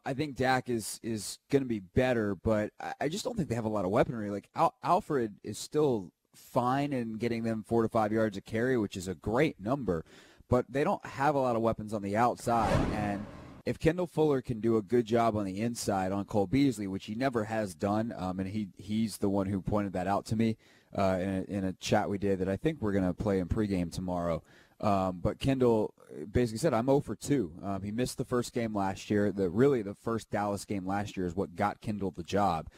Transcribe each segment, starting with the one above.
I think Dak is going to be better, but I just don't think they have a lot of weaponry. Like Alfred is still fine in getting them 4 to 5 yards a carry, which is a great number, but they don't have a lot of weapons on the outside. And if Kendall Fuller can do a good job on the inside on Cole Beasley, which he never has done, and he's the one who pointed that out to me in a chat we did that I think we're going to play in pregame tomorrow. But Kendall basically said, I'm 0 for 2. He missed the first game last year. The first Dallas game last year is what got Kendall the job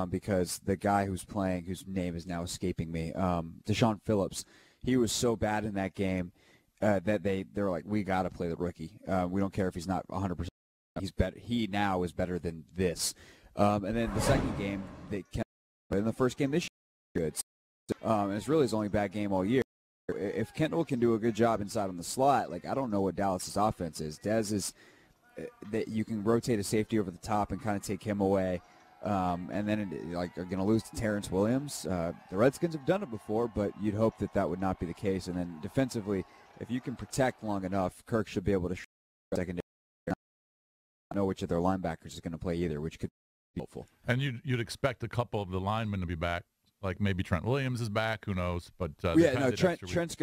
because the guy who's playing, whose name is now escaping me, Deshaun Phillips, he was so bad in that game that they're like, we got to play the rookie. We don't care if he's not 100%. He's better. He now is better than this. And then the second game, in the first game this year, good. And it's really his only bad game all year. If Kendall can do a good job inside on the slot, like I don't know what Dallas's offense is. Dez is that you can rotate a safety over the top and kind of take him away, and then are going to lose to Terrence Williams. The Redskins have done it before, but you'd hope that would not be the case. And then defensively, if you can protect long enough, Kirk should be able to secondary. I don't know which of their linebackers is going to play either, which could be helpful. And you'd expect a couple of the linemen to be back. Like maybe Trent Williams is back, who knows? But Trent's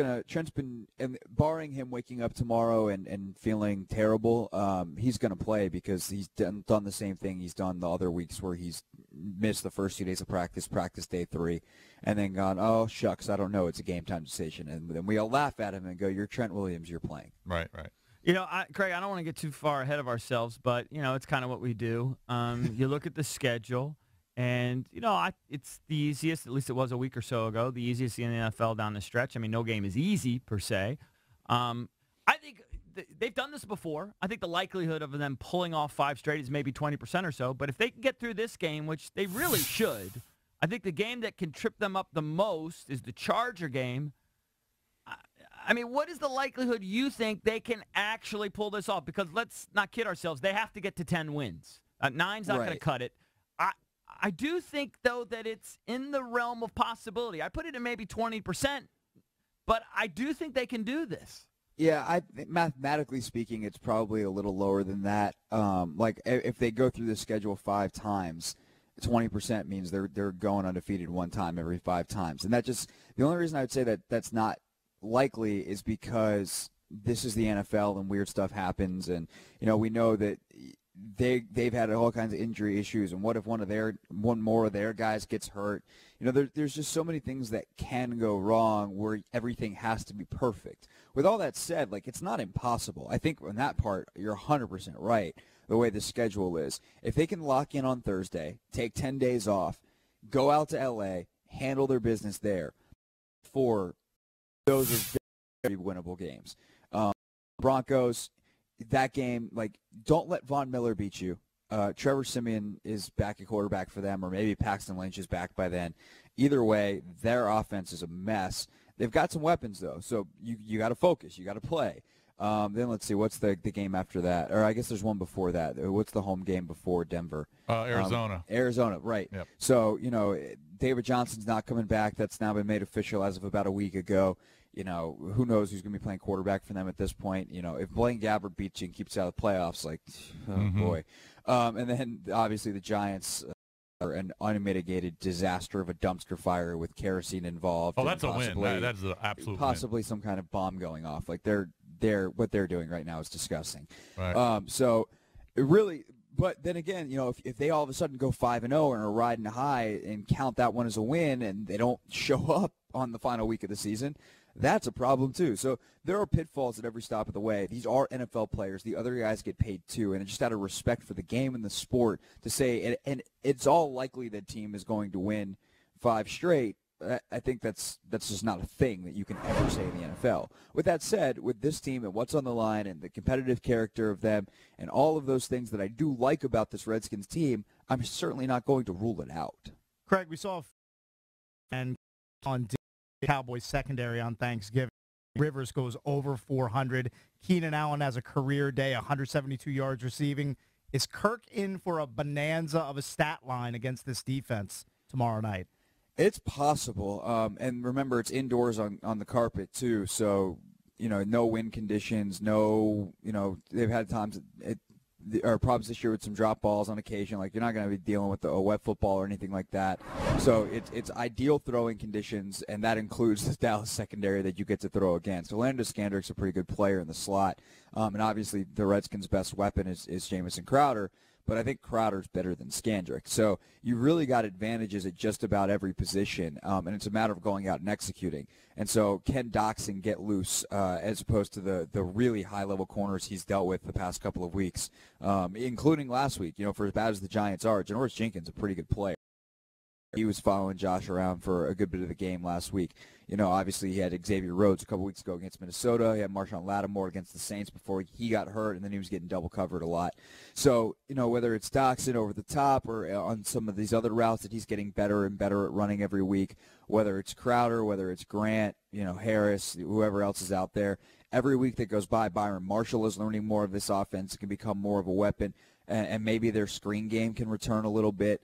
been, and barring him waking up tomorrow and feeling terrible, he's gonna play because he's done the same thing he's done the other weeks where he's missed the first 2 days of practice day 3, and then gone, oh shucks, I don't know, it's a game time decision, and then we all laugh at him and go, you're Trent Williams, you're playing. Right. Craig, I don't want to get too far ahead of ourselves, but it's kind of what we do. You look at the schedule. And, it's the easiest, at least it was a week or so ago, the easiest in the NFL down the stretch. I mean, no game is easy, per se. I think they've done this before. I think the likelihood of them pulling off 5 straight is maybe 20% or so. But if they can get through this game, which they really should, I think the game that can trip them up the most is the Charger game. I mean, what is the likelihood you think they can actually pull this off? Because let's not kid ourselves. They have to get to 10 wins. 9's not going to cut it. I do think, though, that it's in the realm of possibility. I put it at maybe 20%, but I do think they can do this. Yeah, mathematically speaking, it's probably a little lower than that. Like if they go through the schedule 5 times, 20% means they're going undefeated 1 time every 5 times. And the only reason I would say that that's not likely is because this is the NFL and weird stuff happens, and we know that they've had all kinds of injury issues, and what if one more of their guys gets hurt? There's just so many things that can go wrong where everything has to be perfect. With all that said, it's not impossible. I think on that part you're 100% right. The way the schedule is, if they can lock in on Thursday, take 10 days off, go out to LA, handle their business there, those are very winnable games. Broncos. That game, don't let Von Miller beat you. Trevor Siemian is back at quarterback for them, or maybe Paxton Lynch is back by then. Either way, their offense is a mess. They've got some weapons, though, so you got to focus. You got to play. Then let's see, what's the game after that? Or I guess there's one before that. What's the home game before Denver? Arizona. Arizona, right. Yep. So, David Johnson's not coming back. That's now been made official as of about a week ago. Who knows who's going to be playing quarterback for them at this point. If Blaine Gabbert beats you and keeps you out of the playoffs, boy. And then, obviously, the Giants are an unmitigated disaster of a dumpster fire with kerosene involved. Oh, that's a win. That's an absolute possibly win. Some kind of bomb going off. What they're doing right now is disgusting. Right. So, it really – but then again, if they all of a sudden go 5-0 and are riding high and count that one as a win and they don't show up on the final week of the season – that's a problem, too. So there are pitfalls at every stop of the way. These are NFL players. The other guys get paid, too. And it's just out of respect for the game and the sport to say, and it's all likely that team is going to win 5 straight. I think that's just not a thing that you can ever say in the NFL. With that said, with this team and what's on the line and the competitive character of them and all of those things that I do like about this Redskins team, I'm certainly not going to rule it out. Craig, we saw and on Cowboys secondary on Thanksgiving. Rivers goes over 400. Keenan Allen has a career day, 172 yards receiving. Is Kirk in for a bonanza of a stat line against this defense tomorrow night? It's possible. And remember, it's indoors on the carpet, too. So, no wind conditions, they've had times problems this year with some drop balls on occasion. Like, you're not going to be dealing with a wet football or anything like that. So it's ideal throwing conditions, and that includes the Dallas secondary that you get to throw against. Orlando Scandrick's a pretty good player in the slot, and obviously the Redskins' best weapon is Jamison Crowder. But I think Crowder's better than Scandrick. So you really got advantages at just about every position, and it's a matter of going out and executing. And so can Doxson get loose as opposed to the really high-level corners he's dealt with the past couple of weeks, including last week? For as bad as the Giants are, Janoris Jenkins a pretty good player. He was following Josh around for a good bit of the game last week. Obviously he had Xavier Rhodes a couple weeks ago against Minnesota. He had Marshawn Lattimore against the Saints before he got hurt, and then he was getting double covered a lot. So, whether it's Doxson over the top or on some of these other routes that he's getting better and better at running every week, whether it's Crowder, whether it's Grant, Harris, whoever else is out there, every week that goes by, Byron Marshall is learning more of this offense. It can become more of a weapon, and maybe their screen game can return a little bit.